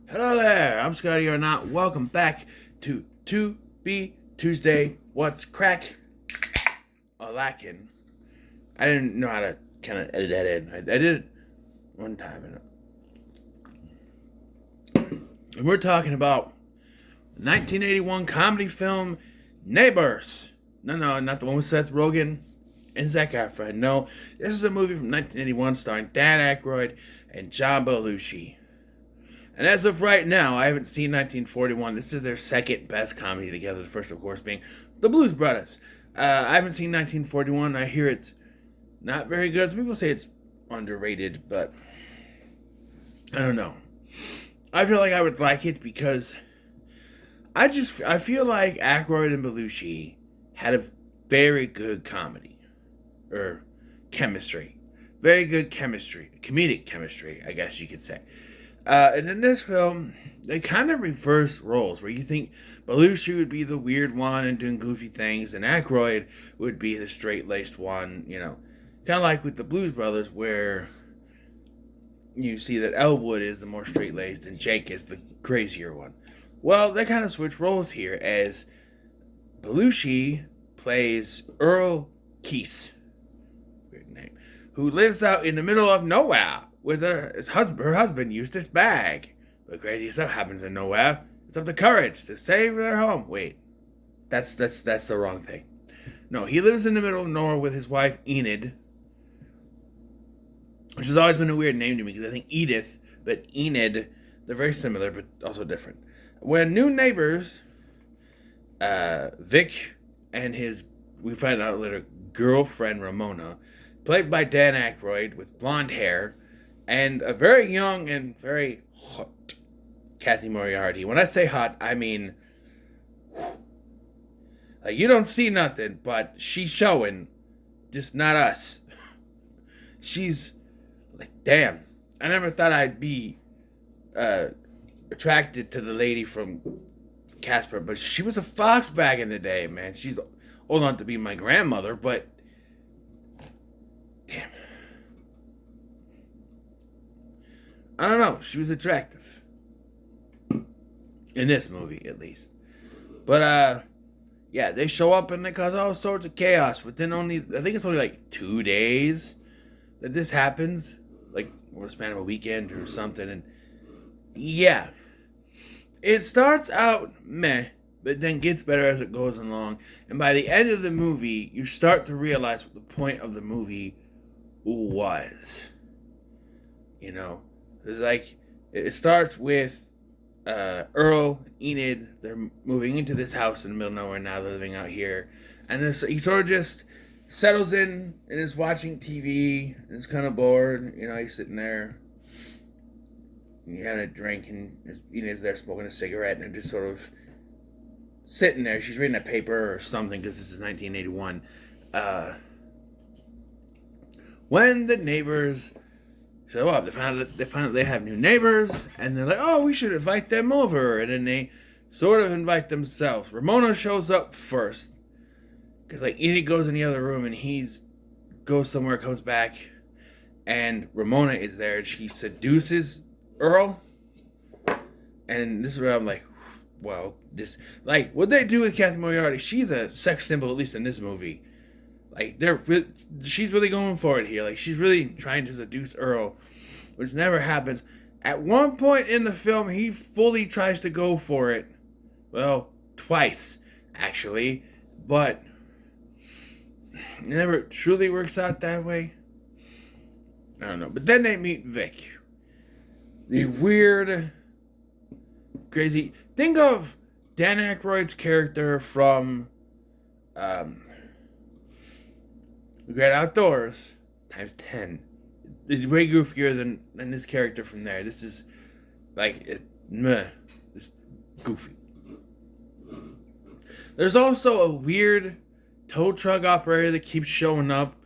Hello there, I'm Scotty or not. Welcome back to Tubi Tuesday. What's crack? A lacking. I didn't know how to kind of edit that in. I did it one time. And we're talking about 1981 comedy film Neighbors. No, not the one with Seth Rogen and Zac Efron. No, this is a movie from 1981 starring Dan Aykroyd and John Belushi. And as of right now, I haven't seen 1941. This is their second best comedy together. The first, of course, being The Blues Brothers. I haven't seen 1941. I hear it's not very good. Some people say it's underrated, but I don't know. I feel like I would like it because I feel like Aykroyd and Belushi had a very good comedy or chemistry, very good chemistry, comedic chemistry, I guess you could say. And in this film, they kind of reverse roles, where you think Belushi would be the weird one and doing goofy things, and Aykroyd would be the straight-laced one, kind of like with the Blues Brothers, where you see that Elwood is the more straight-laced and Jake is the crazier one. Well, they kind of switch roles here, as Belushi plays Earl Keese, weird name, who lives out in the middle of nowhere with her husband Eustace Bag. But crazy stuff happens in nowhere. It's up to courage to save their home. Wait, that's the wrong thing. No, he lives in the middle of nowhere with his wife Enid, which has always been a weird name to me because I think Edith, but Enid, they're very similar but also different. When new neighbors, Vic and his, we find out later, girlfriend Ramona, played by Dan Aykroyd with blonde hair, and a very young and very hot Kathy Moriarty. When I say hot, I mean, like, you don't see nothing, but she's showing, just not us. She's like, damn, I never thought I'd be attracted to the lady from Casper, but she was a fox back in the day, man. She's old enough to be my grandmother, but damn. I don't know. She was attractive. In this movie, at least. But, yeah, they show up and they cause all sorts of chaos within I think it's only like 2 days that this happens. Like, over the span of a weekend or something. And, yeah. It starts out meh, but then gets better as it goes along. And by the end of the movie, you start to realize what the point of the movie was. It's like, it starts with Earl, Enid, they're moving into this house in the middle of nowhere now, they're living out here. And he sort of just settles in and is watching TV, and is kind of bored, he's sitting there, and he's having a drink, and Enid's there smoking a cigarette, and they're just sort of sitting there. She's reading a paper or something, because this is 1981. When the neighbors show up, they find out they have new neighbors, and they're like, oh, we should invite them over. And then they sort of invite themselves. Ramona shows up first, because like Enid goes in the other room, and he goes somewhere, comes back, and Ramona is there, and she seduces Earl. And this is where I'm like, well, what they do with Kathy Moriarty, she's a sex symbol, at least in this movie. Like, she's really going for it here. Like, she's really trying to seduce Earl, which never happens. At one point in the film, he fully tries to go for it. Well, twice, actually. But it never truly works out that way. I don't know. But then they meet Vic. The weird, crazy... Think of Dan Aykroyd's character from... The Great Outdoors times 10. It's way goofier than this character from there. This is like it's goofy. There's also a weird tow truck operator that keeps showing up,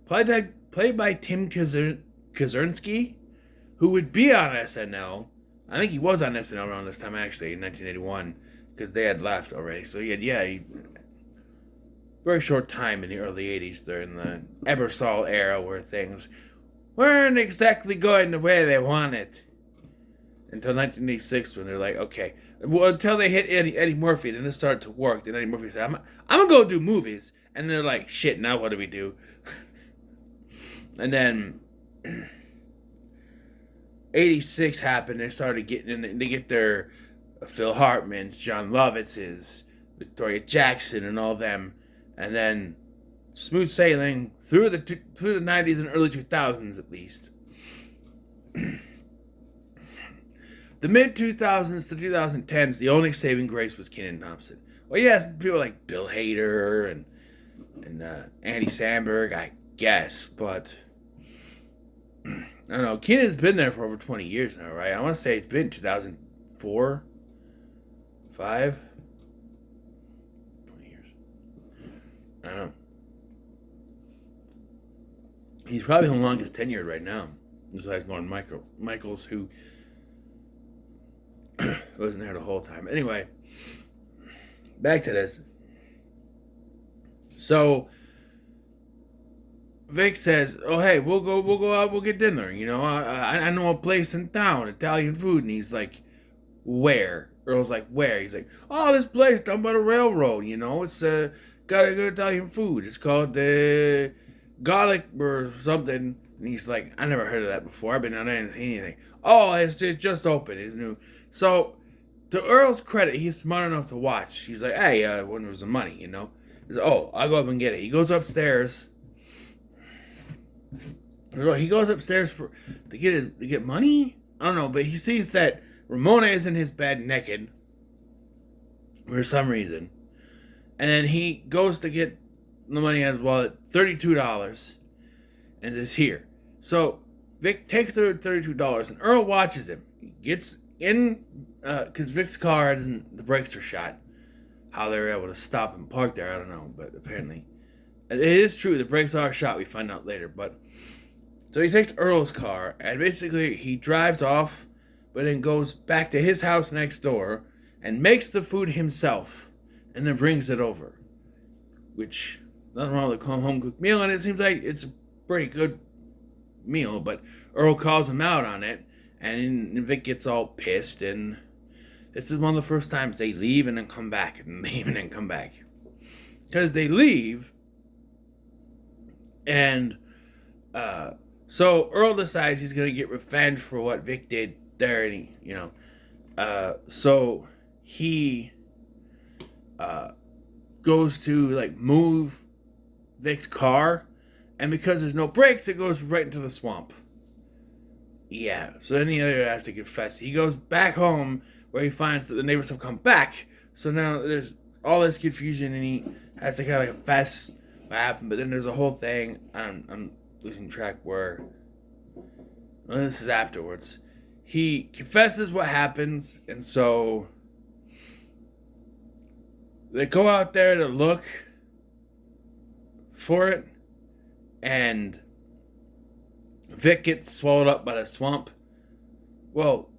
played by Tim Kaczynski, who would be on SNL. I think he was on SNL around this time, actually, in 1981, because they had left already. So he very short time in the early 80s during the Ebersol era where things weren't exactly going the way they wanted. until 1986 when they're like, okay, well, until they hit Eddie Murphy, then it started to work. Then Eddie Murphy said, I'm gonna go do movies, and they're like, shit, now what do we do? And then 86 happened. They started getting in. They get their Phil Hartman's, John Lovitz's, Victoria Jackson, and all them, and then smooth sailing through the 90s and early 2000s at least. The mid 2000s to 2010s, the only saving grace was Kenan Thompson. Well, yes, people like Bill Hader and Andy Samberg, I guess, but I don't know. Kenan's been there for over 20 years now, right? I want to say it's been 2004, 5, 20 years. I don't know. He's probably the longest tenured right now, besides Lorne Michaels, who wasn't there the whole time. Anyway, back to this. So Vic says, "Oh, hey, we'll go out, we'll get dinner. You know, I know a place in town, Italian food." And he's like, "Where?" Earl's like, "Where?" He's like, "Oh, this place down by the railroad. You know, it's got a good Italian food. It's called the garlic or something." And he's like, "I never heard of that before. I've been down there and seen anything." "Oh, it's just open. It's new." So, to Earl's credit, he's smart enough to watch. He's like, "Hey, when was the money? You know?" He's like, "Oh, I'll go up and get it." He goes upstairs. He goes upstairs to get money. I don't know, but he sees that Ramona is in his bed naked for some reason, and then he goes to get the money out of his wallet, $32, and it's here. So Vic takes the $32, and Earl watches him. He gets in because Vic's car the brakes are shot. How they were able to stop and park there, I don't know, but apparently it is true. The brakes are shot. We find out later, but so he takes Earl's car and basically he drives off, but then goes back to his house next door and makes the food himself, and then brings it over. Which nothing wrong with a home cooked meal, and it seems like it's a pretty good meal. But Earl calls him out on it, and Vic gets all pissed, and this is one of the first times they leave and then come back, and leave and then come back. Because they leave, and so Earl decides he's going to get revenge for what Vic did there, and so he goes to like move Vic's car, and because there's no brakes, it goes right into the swamp. Yeah, so then he has to confess. He goes back home where he finds that the neighbors have come back. So now there's all this confusion, and he has to kind of like confess what happened. But then there's a whole thing. I'm losing track where. Well, this is afterwards. He confesses what happens, and so they go out there to look for it, and Vic gets swallowed up by the swamp. Well,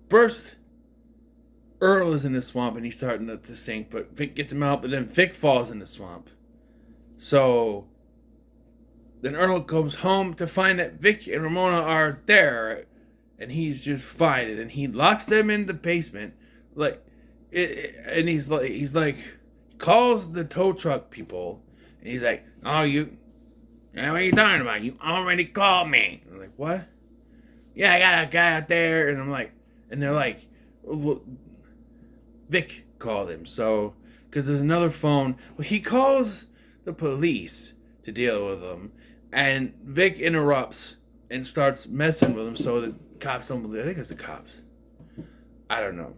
first, Earl is in the swamp and he's starting to sink, but Vic gets him out, but then Vic falls in the swamp. So then Earl comes home to find that Vic and Ramona are there, and he's just fine. And he locks them in the basement, and he's like, calls the tow truck people, and he's like, "Oh, what are you talking about? You already called me." I'm like, "What?" "Yeah, I got a guy out there," and they're like, well, Vic called him, so because there's another phone. Well, he calls the police to deal with them, and Vic interrupts and starts messing with him, so the cops don't believe. I think it's the cops. I don't know,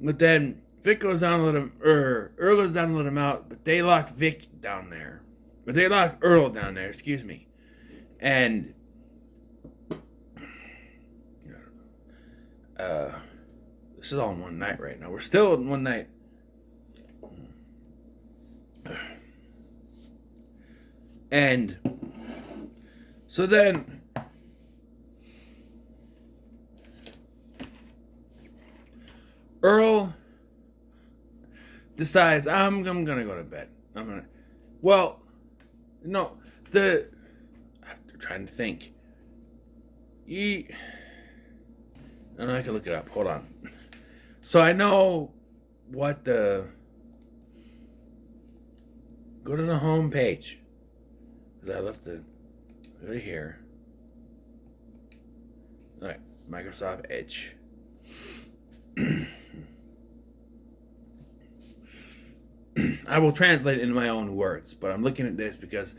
but then Vic goes down to let him, Earl goes down to let him out, but they lock Vic down there. But they lock Earl down there, excuse me. And this is all in one night right now. We're still in one night. And so then Earl decides, I'm gonna go to bed. No, I'm trying to think. And I can look it up. Hold on. So I know what the... Go to the home page. Because I left it right here. Alright, Microsoft Edge. I will translate it in my own words, but I'm looking at this because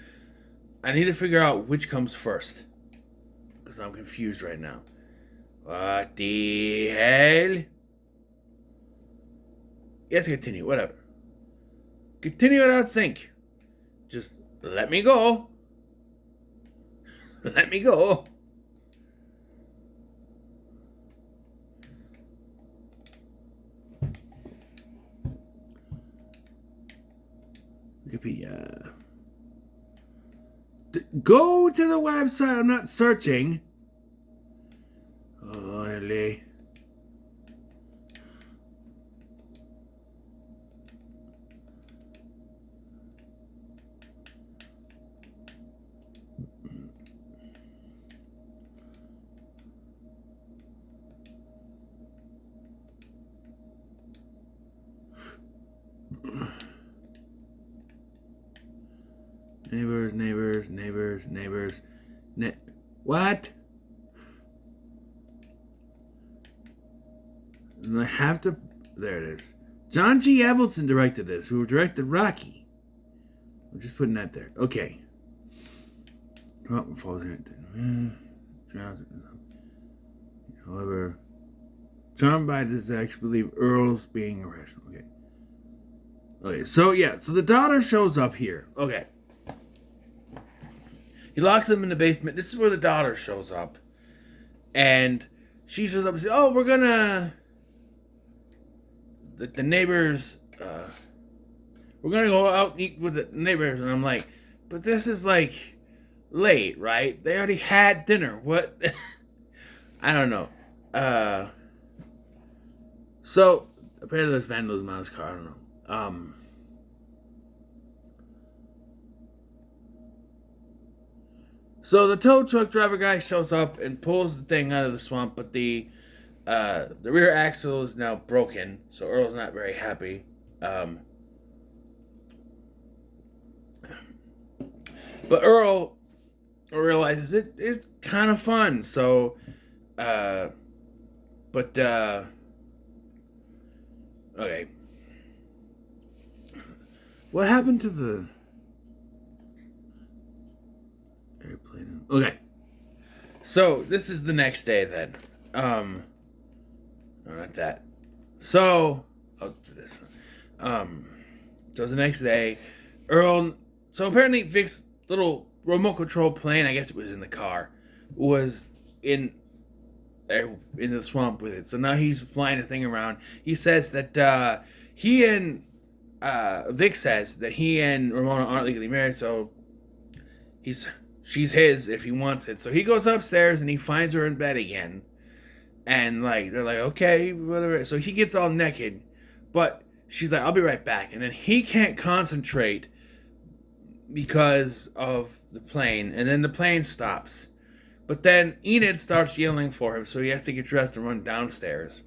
I need to figure out which comes first. Because I'm confused right now. What the hell? Yes, continue, whatever. Continue without sync. Just let me go. Let me go. Wikipedia. Go to the website. I'm not searching. Oh, really? Neighbors. What? And I have to... There it is. John G. Avildsen directed this, who directed Rocky. I'm just putting that there. Okay. However, charmed by this act, believe Earl's being irrational. Okay. Okay, so yeah, so the daughter shows up here. Okay. He locks them in the basement. This is where the daughter shows up. And she shows up and says, oh, we're gonna... The neighbors... we're gonna go out and eat with the neighbors. And I'm like, but this is like late, right? They already had dinner. What? I don't know. So, apparently there's vandalism on his car. I don't know. So the tow truck driver guy shows up and pulls the thing out of the swamp, but the rear axle is now broken, so Earl's not very happy. But Earl realizes it's kind of fun, so okay. What happened to the airplane? Okay. So, this is the next day then. No, not that. So, I'll do this one. So it's the next day. Earl, so apparently Vic's little remote control plane, I guess it was in the car, was in the swamp with it. So now he's flying the thing around. He says that Vic says that he and Ramona aren't legally married, so she's his if he wants it. So he goes upstairs and he finds her in bed again. And they're like, okay, whatever. So he gets all naked, but she's like, I'll be right back. And then he can't concentrate because of the plane. And then the plane stops. But then Enid starts yelling for him, so he has to get dressed and run downstairs.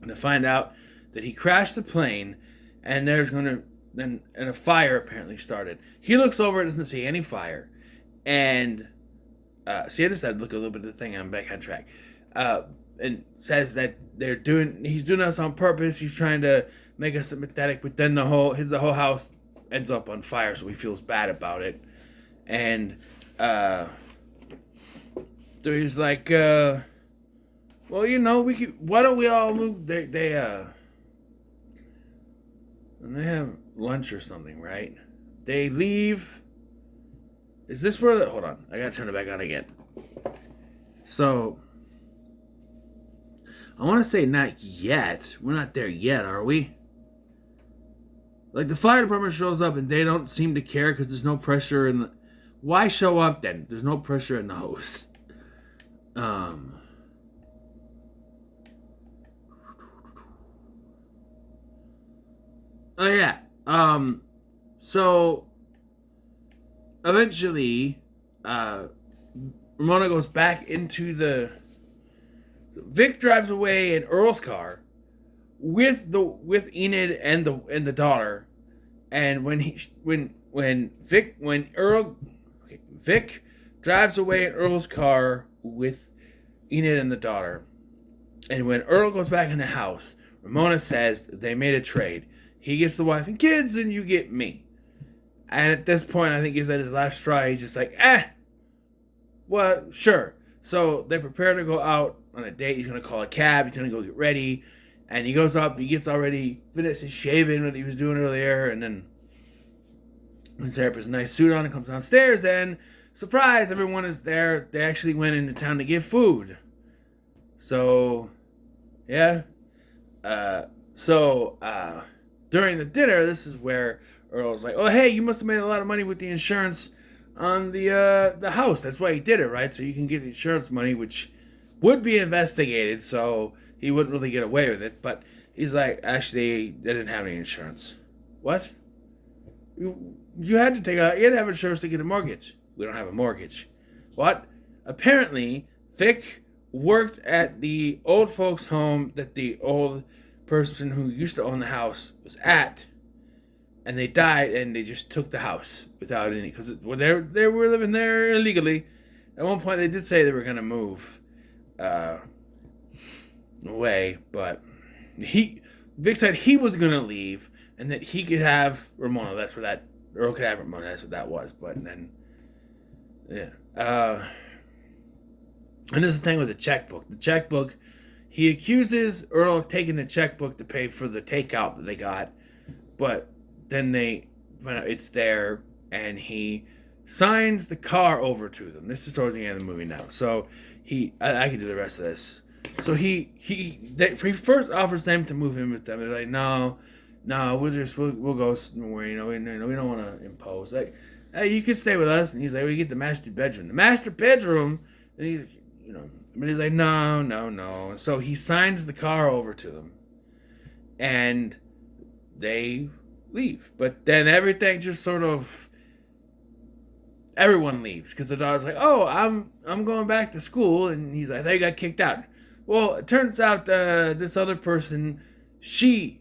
And to find out that he crashed the plane, and and a fire apparently started. He looks over and doesn't see any fire. And see, I just had to look a little bit at the thing. I'm back on track. And says that he's doing this on purpose. He's trying to make us sympathetic, but then the whole house ends up on fire, so he feels bad about it. And so he's like, well, why don't we all move? And they have lunch or something, right? They leave. Is this where hold on, I gotta turn it back on again. So I want to say not yet. We're not there yet, are we? The fire department shows up and they don't seem to care because there's no pressure in the... Why show up then? There's no pressure in the hose. Oh yeah. So eventually Ramona goes back into the Vic drives away in Earl's car with Enid and the daughter, and Vic drives away in Earl's car with Enid and the daughter, and when Earl goes back in the house, Ramona says they made a trade. He gets the wife and kids, and you get me. And at this point, I think he's at his last straw. He's just like, well, sure. So they prepare to go out on a date. He's going to call a cab. He's going to go get ready. And he goes up. He gets already finishes shaving what he was doing earlier. And then he's there, puts a nice suit on and comes downstairs. And surprise, everyone is there. They actually went into town to get food. So, yeah. During the dinner, this is where Earl's like, oh, hey, you must have made a lot of money with the insurance on the house. That's why he did it, right? So you can get insurance money, which would be investigated, so he wouldn't really get away with it. But he's like, actually, they didn't have any insurance. What? You had to have insurance to get a mortgage. We don't have a mortgage. What? Apparently, Vic worked at the old folks' home that the old person who used to own the house was at, and they died, and they just took the house without any, because they were living there illegally. At one point, they did say they were going to move away, but Vic said he was going to leave, and that he could have Ramona. Earl could have Ramona. That's what that was. But then, yeah. And this is the thing with the checkbook. The checkbook, he accuses Earl of taking the checkbook to pay for the takeout that they got, but then they find out it's there, and he signs the car over to them. This is towards the end of the movie now. So I can do the rest of this. So he first offers them to move in with them. They're like, no, we'll go somewhere. We don't want to impose. Like, hey, you can stay with us. And he's like, we get the master bedroom. The master bedroom. And he's, but he's like, no. And so he signs the car over to them, and they leave. But then everything just sort of, everyone leaves because the daughter's like, oh, I'm going back to school, and he's like, they got kicked out. Well, it turns out this other person, she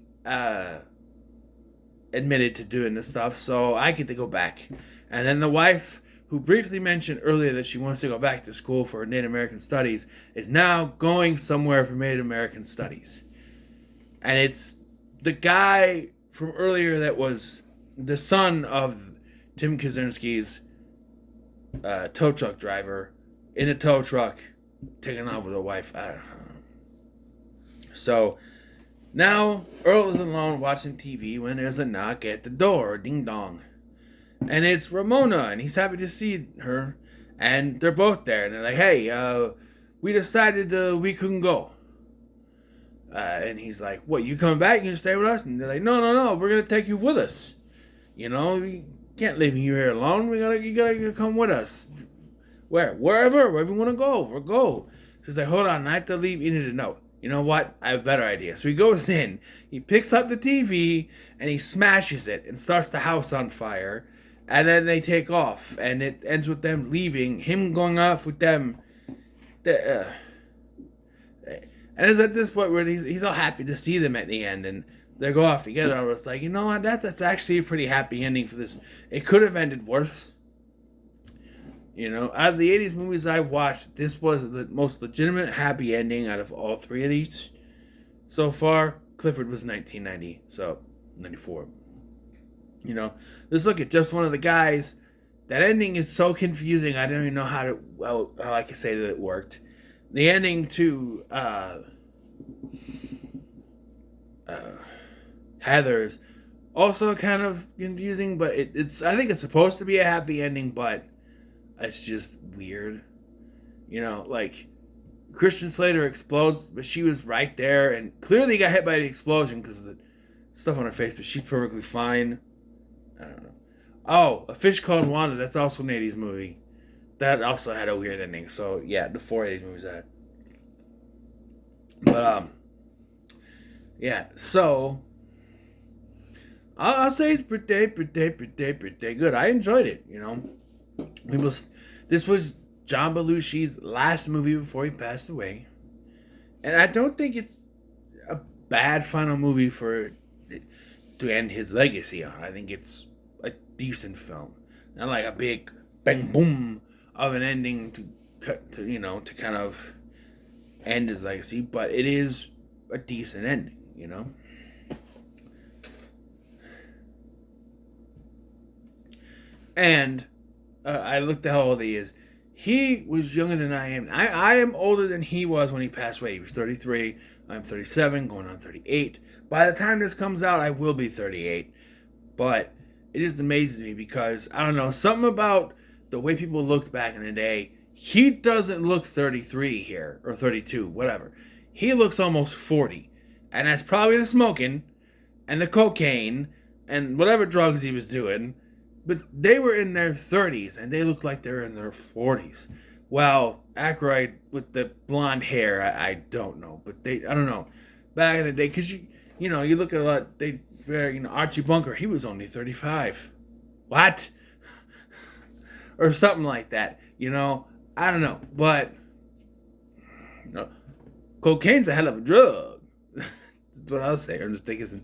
admitted to doing this stuff, so I get to go back. And then the wife, who briefly mentioned earlier that she wants to go back to school for Native American Studies, is now going somewhere for Native American Studies. And it's the guy from earlier that was the son of Tim Kaczynski's tow truck driver in a tow truck taking off with a wife. I don't know. So now Earl is alone watching TV when there's a knock at the door. Ding dong. And it's Ramona, and he's happy to see her, and they're both there, and they're like, hey, we decided we couldn't go. And he's like, what, you coming back? You gonna stay with us? And they're like, no, we're gonna take you with us. We can't leave you here alone. You gotta come with us. Wherever you wanna go, we'll go. So he's like, hold on, I have to leave Enid a note. You know what? I have a better idea. So he goes in, he picks up the TV, and he smashes it and starts the house on fire. And then they take off, and it ends with them leaving, him going off with them. And it's at this point where he's all happy to see them at the end, and they go off together. I was like, you know what, that's actually a pretty happy ending for this. It could have ended worse. Out of the 80s movies I watched, this was the most legitimate happy ending out of all three of these. So far, Clifford was 1990, so 94. Let's look at just one of the guys. That ending is so confusing. I don't even know how I can say that it worked. The ending to Heather's also kind of confusing, but it's I think it's supposed to be a happy ending, but it's just weird. Like Christian Slater explodes, but she was right there and clearly got hit by the explosion because of the stuff on her face, but she's perfectly fine. I don't know. Oh, A Fish Called Wanda. That's also an 80s movie. That also had a weird ending. So, yeah, the 4 80s movies had. But, yeah. So, I'll say it's pretty good. I enjoyed it, This was John Belushi's last movie before he passed away. And I don't think it's a bad final movie to end his legacy on. I think it's a decent film. Not like a big bang boom of an ending to kind of end his legacy, but it is a decent ending. And I looked at how old he is. He was younger than I am. I am older than he was when he passed away. He was 33. I'm 37, going on 38. By the time this comes out, I will be 38. But it just amazes me because, I don't know, something about the way people looked back in the day. He doesn't look 33 here, or 32, whatever. He looks almost 40. And that's probably the smoking, and the cocaine, and whatever drugs he was doing. But they were in their 30s, and they looked like they were in their 40s. Well, Aykroyd with the blonde hair, I don't know. But I don't know. Back in the day, because you look at a lot, Archie Bunker, he was only 35. What? Or something like that, I don't know. But, cocaine's a hell of a drug. That's what I'll say. I'm just thinking,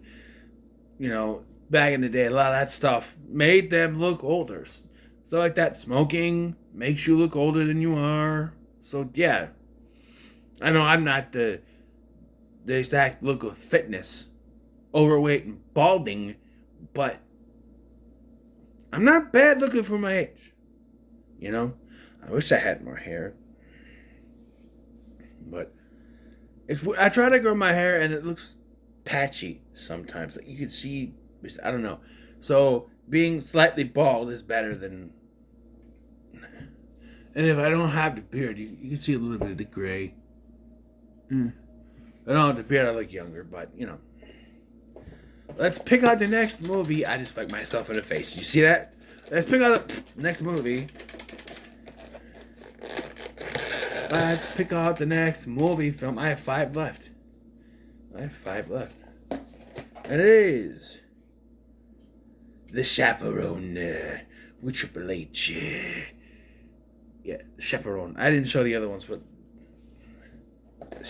back in the day, a lot of that stuff made them look older. Stuff like that. Smoking makes you look older than you are. So, yeah. I know I'm not the exact look of fitness, overweight and balding, but I'm not bad looking for my age. I wish I had more hair. But I try to grow my hair and it looks patchy sometimes. Like you can see, I don't know. So being slightly bald is better than. And if I don't have the beard, you can see a little bit of the gray. I don't have the beard, I look younger, but Let's pick out the next movie. I just spiked myself in the face. You see that? Let's pick out the next movie. Let's pick out the next movie film. I have 5 left. And it is The Chaperone with Triple H. Yeah, Chaperone. I didn't show the other ones, but The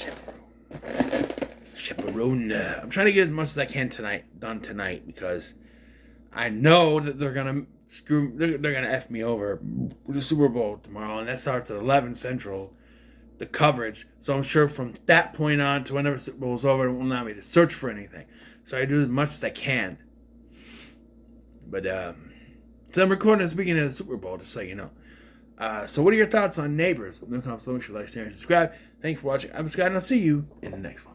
Chaperone. I'm trying to get as much as I can done tonight because I know that they're gonna they're gonna F me over with the Super Bowl tomorrow, and that starts at 11 Central. The coverage, so I'm sure from that point on to whenever Super Bowl is over, it won't allow me to search for anything. So I do as much as I can. But so I'm recording this weekend of the Super Bowl, just so you know. So what are your thoughts on Neighbors? No comments, make sure you like, share, and subscribe. Thanks for watching. I'm Scott, and I'll see you in the next one.